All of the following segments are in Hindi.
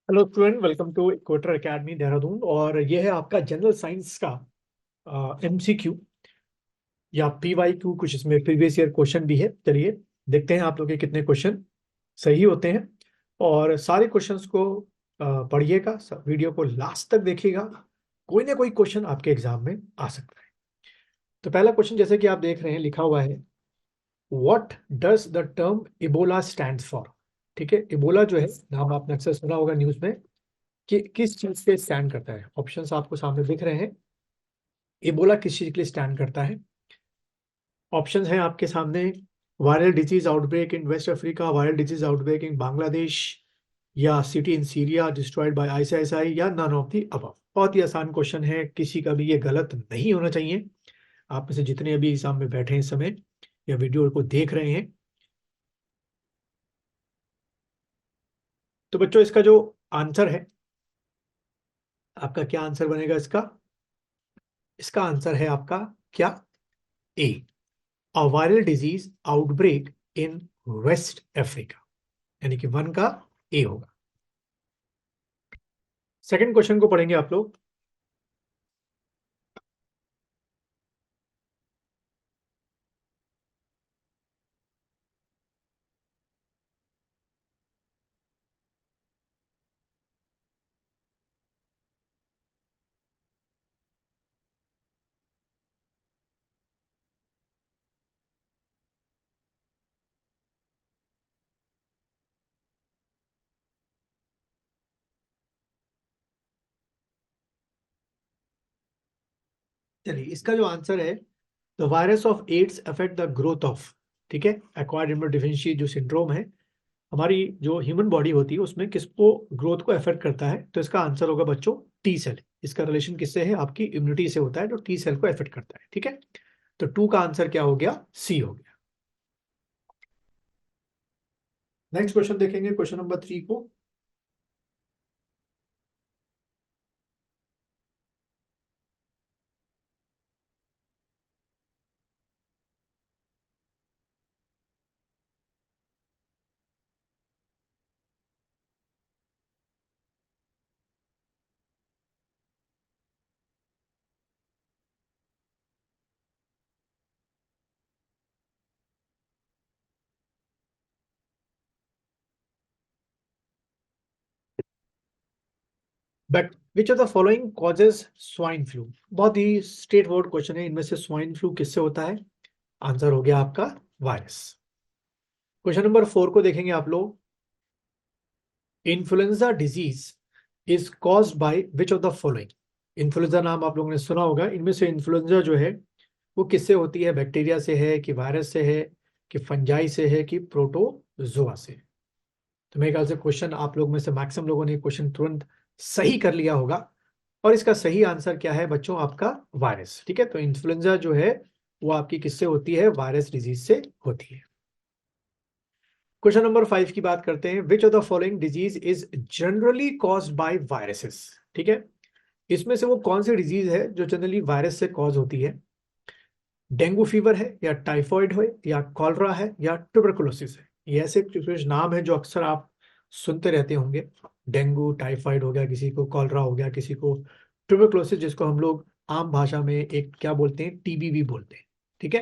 Hello student, welcome to equator academy Dehradun. और ये है आपका जनरल साइंस का एमसीक्यू या पीवाईक्यू, कुछ इसमें प्रीवियस ईयर क्वेश्चन भी है। चलिए देखते हैं आप लोग के कितने क्वेश्चन सही होते हैं। और सारे क्वेश्चंस को पढ़िएगा, वीडियो को लास्ट तक देखिएगा। कोई ना कोई क्वेश्चन आपके एग्जाम में आ सकता है। तो पहला क्वेश्चन जैसे कि आप देख रहे हैं लिखा हुआ है, what does the term Ebola stand for. ठीक है, इबोला जो है नाम आपने अक्सर सुना होगा न्यूज में कि किस चीज पे स्टैंड करता है। ऑप्शंस आपको सामने दिख रहे हैं। इबोला किस चीज के लिए स्टैंड करता है? ऑप्शंस हैं आपके सामने। Viral disease outbreak in West Africa, viral disease outbreak in Bangladesh, या city in Syria destroyed by ISIS, या नन ऑफ द अबव। बहुत ही आसान क्वेश्चन है, किसी का भी ये गलत नहीं होना चाहिए। आप में से जितने अभी एग्जाम में बैठे हैं इस समय या वीडियो को देख रहे हैं, तो बच्चों इसका जो आंसर है, आपका क्या आंसर बनेगा इसका? इसका आंसर है आपका क्या? A, a viral disease outbreak in West Africa, यानी कि वन का ए होगा। सेकंड क्वेश्चन को पढ़ेंगे आप लोग। चलिए, इसका जो आंसर है, the virus of AIDS affect the growth of, ठीक है, एक्वायर्ड इम्यूनोडेफिशिएंसी जो सिंड्रोम है, हमारी जो ह्यूमन बॉडी होती है उसमें किसको ग्रोथ को अफेक्ट करता है? तो इसका आंसर होगा बच्चों टी सेल। इसका रिलेशन किससे है? आपकी इम्यूनिटी से होता है, जो टी सेल को अफेक्ट करता है। ठीक है, तो टू का आंसर क्या हो गया? सी हो गया। नेक्स्ट क्वेश्चन देखेंगे, क्वेश्चन नंबर 3 को। But which of the following causes swine flu? बहुत ही स्ट्रेट फॉरवर्ड क्वेश्चन है, इनमें से स्वाइन फ्लू किससे होता है? आंसर हो गया आपका वायरस। क्वेश्चन नंबर 4 को देखेंगे आप लोग। Influenza disease is caused by which of the following? Influenza नाम आप लोगों ने सुना होगा। इनमें से इन्फ्लुएंजा जो है वो किससे होती है? बैक्टीरिया से है कि वायरस से है कि फंजाई से है कि प्रोटोजोआ से? तो मेरे ख्याल से क्वेश्चन आप लोग में से मैक्सिमम लोगों ने क्वेश्चन तुरंत सही कर लिया होगा। और इसका सही आंसर क्या है बच्चों? आपका वायरस। ठीक है, तो इन्फ्लुएंजा जो है वो आपकी किससे होती है? वायरस डिजीज से होती है। क्वेश्चन नंबर 5 की बात करते हैं। विच of the following disease is generally caused by viruses? ठीक है, इसमें से वो कौन सी डिजीज है जो जनरली वायरस से कॉज होती है? डेंगू फीवर है, या टाइफॉइड है, या कॉलरा है, या ट्यूबरकुलोसिस है? ये ऐसे कुछ नाम है जो अक्सर आप सुनते रहते होंगे। डेंगू, टाइफाइड हो गया किसी को, कॉलरा हो गया किसी को, ट्यूबरकुलोसिस जिसको हम लोग आम भाषा में एक क्या बोलते हैं? टीबी भी बोलते हैं। ठीक है,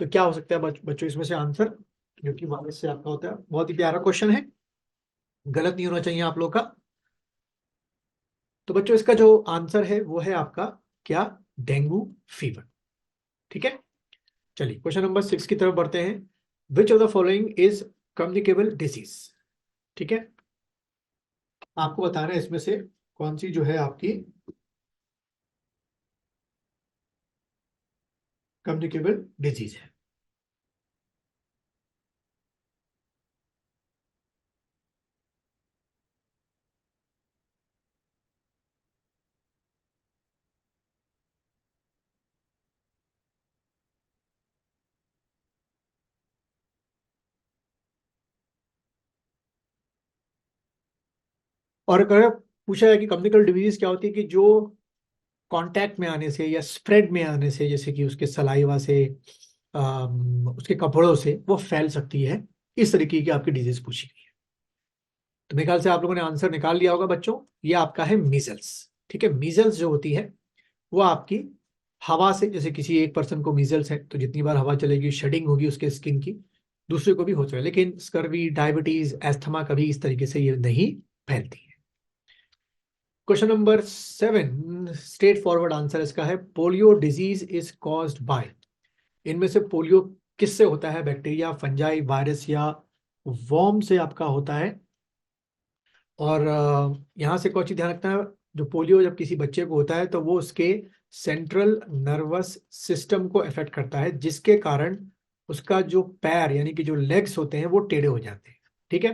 तो क्या हो सकता है बच्चों इसमें से आंसर जो कि वायरस से आपका होता है? बहुत ही प्यारा क्वेश्चन है, गलत नहीं होना चाहिए आप लोग का। तो बच्चों इसका जो आंसर है वो है आपका क्या? Dengue fever. ठीक है, चलिए क्वेश्चन नंबर 6 की तरफ बढ़ते हैं। विच of the following is communicable disease? ठीक है, आपको बताना है इसमें से कौन सी जो है आपकी कम्युनिकेबल डिजीज है। और अगर पूछा है कि कम्युनिकेबल डिजीज क्या होती है, कि जो कांटेक्ट में आने से या स्प्रेड में आने से, जैसे कि उसके सलाइवा से, उसके कपड़ों से वो फैल सकती है, इस तरीके की आपकी डिजीज पूछी गई है। तो मेरे ख्याल से आप लोगों ने आंसर निकाल लिया होगा बच्चों, ये आपका है मीजल्स। ठीक है, मीजल्स जो होती है वो आपकी हवा से, जैसे किसी एक पर्सन को मीजल्स है तो जितनी बार हवा चलेगी शेडिंग होगी उसके स्किन की, दूसरे को भी हो सकता है, लेकिन स्कर्वी, डायबिटीज, एस्थमा कभी इस तरीके से ये नहीं फैलती है। Question number 7, straight forward answer इसका है polio disease is caused bye. इनमें से पोलियो किससे होता है? बैक्टीरिया, फंजाई, वायरस या वॉर्म से आपका होता है। और यहाँ से कुछ ध्यान रखना है, जो पोलियो जब किसी बच्चे को होता है तो वो उसके सेंट्रल नर्वस सिस्टम को अफेक्ट करता है, जिसके कारण उसका जो पैर यानी कि जो लेग्स होते हैं वो टेढ़े हो जाते हैं। ठीक है,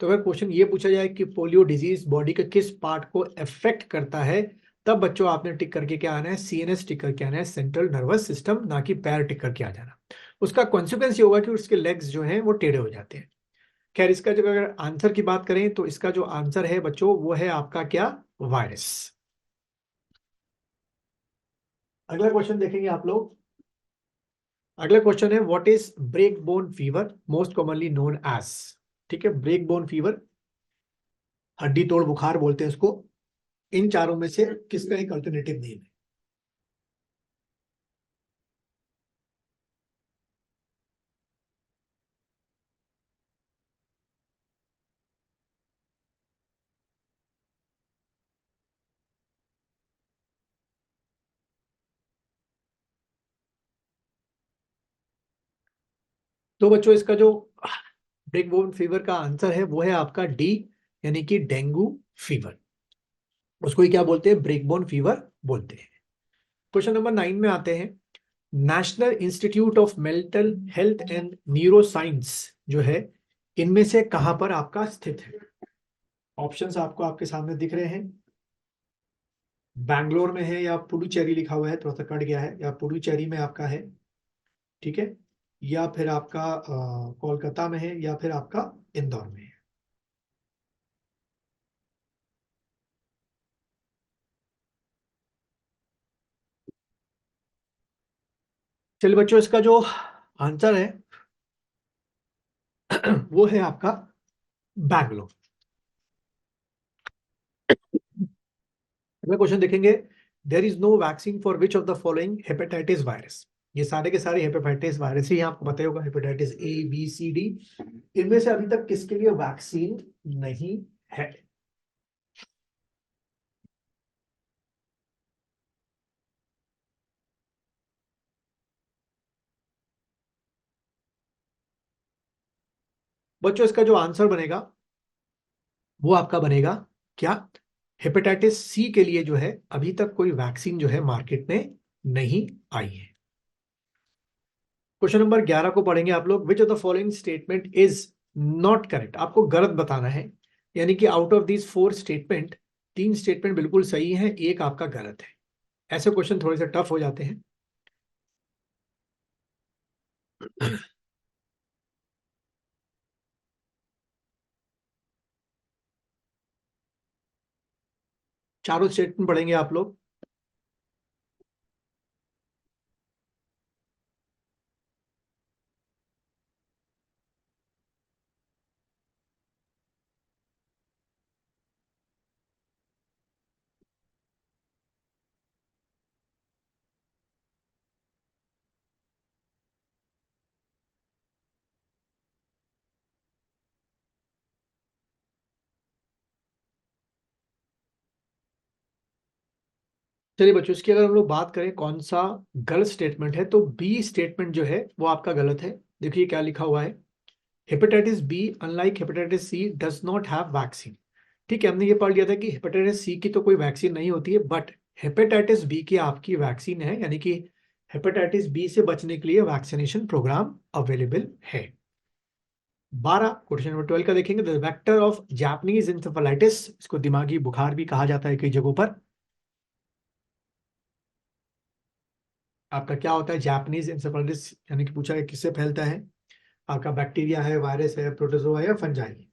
तो अगर क्वेश्चन ये पूछा जाए कि पोलियो डिजीज बॉडी के किस पार्ट को अफेक्ट करता है, तब बच्चों आपने टिक करके क्या आना है? सीएनएस टिक करके आना है, सेंट्रल नर्वस सिस्टम, ना कि पैर टिक करके आ जाना। उसका कॉन्सिक्वेंस ये होगा कि उसके लेग्स जो हैं वो टेढ़े हो जाते हैं। खैर, इसका जब अगर आंसर की बात करें तो इसका जो आंसर है बच्चों वो है आपका क्या? वायरस। अगला क्वेश्चन देखेंगे आप लोग। अगला क्वेश्चन है what is break bone fever most commonly known as. ठीक है, ब्रेक बोन फीवर, हड्डी तोड़ बुखार बोलते हैं इसको। इन चारों में से किसका एक अल्टरनेटिव नेम है? तो बच्चों इसका जो ब्रेक बोन फीवर का आंसर है वो है आपका डी, यानी कि डेंगू फीवर। उसको ही क्या बोलते हैं? ब्रेक बोन फीवर बोलते हैं। क्वेश्चन नंबर 9 में आते हैं। National institute of mental health and neuro science जो है, इनमें से कहां पर आपका स्थित है? ऑप्शंस आपको आपके सामने दिख रहे हैं। बैंगलोर में है, या पुडुचेरी लिखा हुआ है, थोड़ा सा कट गया है, या पुडुचेरी में आपका है, ठीक है, या फिर आपका कोलकाता में है, या फिर आपका इंदौर में है। चलिए बच्चों, इसका जो आंसर है वो है आपका बैंगलोर। अगला क्वेश्चन देखेंगे। There is no vaccine for which of the following hepatitis virus. ये सारे के सारे हेपेटाइटिस वायरस ही आपको पता ही होगा, hepatitis A, B, C, D. इनमें से अभी तक किसके लिए वैक्सीन नहीं है? बच्चों इसका जो आंसर बनेगा वो आपका बनेगा क्या? हेपेटाइटिस सी के लिए जो है अभी तक कोई वैक्सीन जो है मार्केट में नहीं आई है। क्वेश्चन नंबर 11 को पढ़ेंगे आप लोग। विच of the following statement is not correct. आपको गलत बताना है, यानी कि out of these 4 statement, 3 statement बिल्कुल सही है, एक आपका गलत है। ऐसे क्वेश्चन थोड़े से टफ हो जाते हैं। चारों स्टेटमेंट पढ़ेंगे आप लोग। चलिए बच्चों, इसकी अगर हम लोग बात करें कौन सा गलत स्टेटमेंट है, तो बी स्टेटमेंट जो है वो आपका गलत है। देखिए क्या लिखा हुआ है। Hepatitis B unlike hepatitis C does not have vaccine. ठीक है, हमने ये पढ़ लिया था कि हेपेटाइटिस सी की तो कोई वैक्सीन नहीं होती है, बट हेपेटाइटिस बी की आपकी वैक्सीन है, यानी कि हेपेटाइटिस बी से बचने के लिए वैक्सीनेशन प्रोग्राम अवेलेबल है। 12, क्वेश्चन नंबर 12 का देखेंगे। The vector of Japanese encephalitis, इसको दिमागी बुखार भी कहा जाता है कई जगहों पर। आपका क्या होता है जापानीज इंसेफेलाइटिस, यानी कि पूछा है किससे फैलता है? आपका बैक्टीरिया है, वायरस है, प्रोटोजोआ या फंजाई?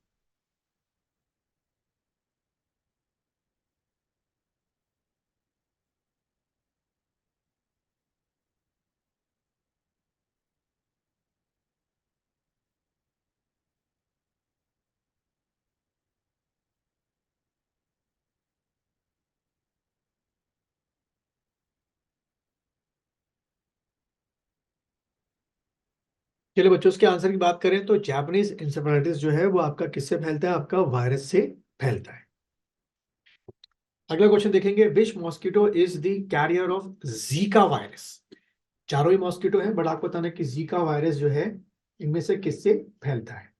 चलिए बच्चों, उसके आंसर की बात करें तो जापानीज इंसेफेलाइटिस जो है वो आपका किससे फैलता है? आपका वायरस से फैलता है। अगला क्वेश्चन देखेंगे, which mosquito is the carrier of Zika virus? चारों ही मॉस्किटो है, बट आपको बताना है कि जीका वायरस जो है इनमें से किससे फैलता है।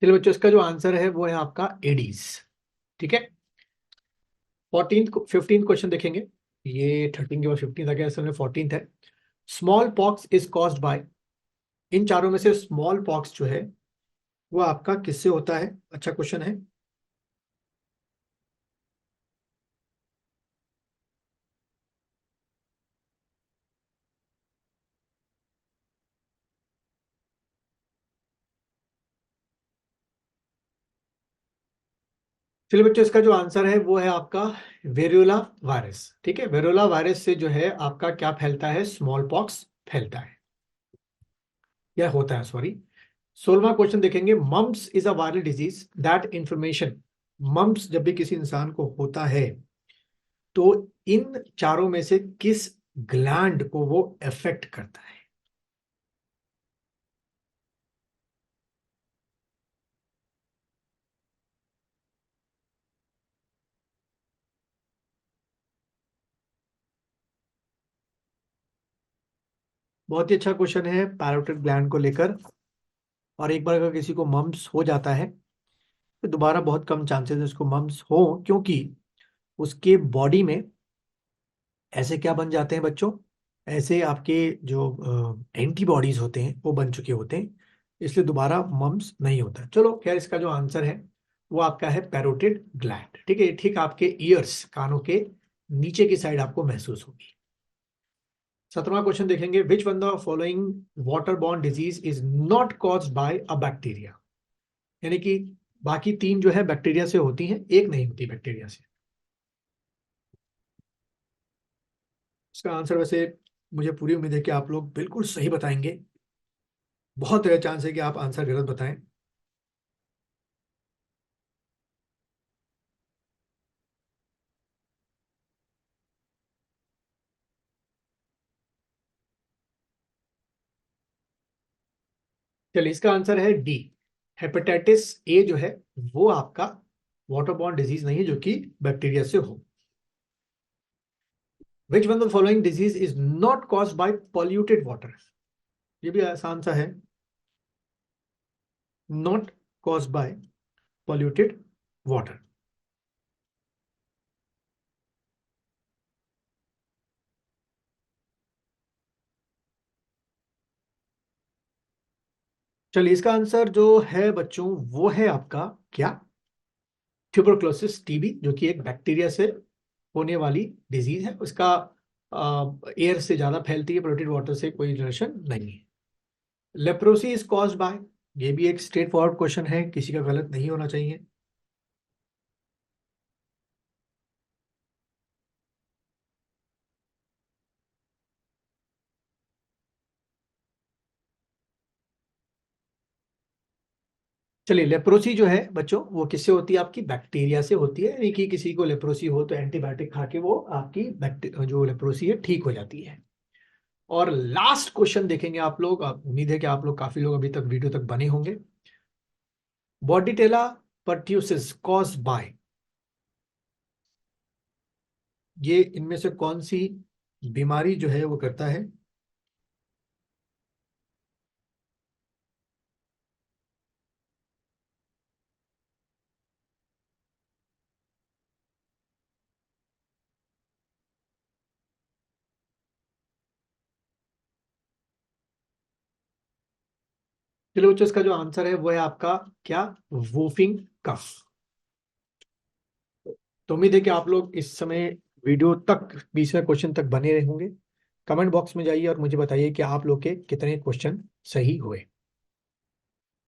चलिए बच्चों, इसका जो आंसर है वो है आपका एडीज। ठीक है। 15 क्वेश्चन देखेंगे। ये 13 के बाद 15 आ गया, असल में 14 है। Smallpox is caused by, इन चारों में से स्मॉल पॉक्स जो है वो आपका किससे होता है? अच्छा क्वेश्चन है। चलिए बच्चों, इसका जो आंसर है वो है आपका वेरियोला वायरस। ठीक है, वेरियोला वायरस से जो है आपका क्या फैलता है? स्मॉल पॉक्स फैलता है, या होता है, सॉरी। 16वां क्वेश्चन देखेंगे, mumps is a viral disease that information, mumps जब भी किसी इंसान को होता है तो इन चारों में से किस ग्लैंड को वो अफेक्ट करता है? बहुत ही अच्छा क्वेश्चन है पैरोटिड ग्लैंड को लेकर। और एक बार अगर किसी को मम्प्स हो जाता है तो दोबारा बहुत कम चांसेस है उसको मम्प्स हो, क्योंकि उसके बॉडी में ऐसे क्या बन जाते हैं बच्चों? ऐसे आपके जो एंटीबॉडीज होते हैं वो बन चुके होते हैं, इसलिए दोबारा मम्प्स नहीं होता। चलो खैर, इसका जो आंसर है वो आपका है पैरोटिड ग्लैंड। ठीक है, ये ठीक आपके ईयर्स, कानों के नीचे की साइड आपको महसूस होगी। 17वां क्वेश्चन देखेंगे, which one the following water borne disease is not caused by a bacteria? यानी कि बाकी तीन जो है बैक्टीरिया से होती हैं, एक नहीं होती बैक्टीरिया से। इसका आंसर वैसे मुझे पूरी उम्मीद है कि आप लोग बिल्कुल सही बताएंगे। बहुत रेयर चांस है कि आप आंसर गलत बताएं। चलिए, इसका आंसर है डी। हेपेटाइटिस ए जो है वो आपका वाटर बॉर्न डिजीज नहीं है जो कि बैक्टीरिया से हो। Which one of the following disease is not caused by polluted water? ये भी आसान सा है, not caused by polluted water. चलिए, इसका आंसर जो है बच्चों वो है आपका क्या? ट्यूबरक्लोसिस, टीबी, जो कि एक बैक्टीरिया से होने वाली डिजीज है। उसका एयर से ज्यादा फैलती है, पोल्यूटेड वाटर से कोई रिलेशन नहीं है। लेप्रोसी इज कॉज्ड बाय, ये भी एक स्ट्रेट फॉरवर्ड क्वेश्चन है, किसी का गलत नहीं होना चाहिए। चलिए, लेप्रोसी जो है बच्चों वो किससे होती है? आपकी बैक्टीरिया से होती है, यानी कि किसी को लेप्रोसी हो तो एंटीबायोटिक खा के वो आपकी जो लेप्रोसी है ठीक हो जाती है। और लास्ट क्वेश्चन देखेंगे आप लोग, उम्मीद है कि आप लोग काफी लोग अभी तक वीडियो तक बने होंगे। बॉडीटेला परट्यूसिस कॉज बाय, ये इनमें से कौन सी बीमारी जो है वो करता है? चलो बच्चों, इसका जो आंसर है वो है आपका क्या? वूफिंग कफ। तो उम्मीद है कि आप लोग इस समय वीडियो तक 20वें क्वेश्चन तक बने होंगे। कमेंट बॉक्स में जाइए और मुझे बताइए कि आप लोग के कितने क्वेश्चन सही हुए।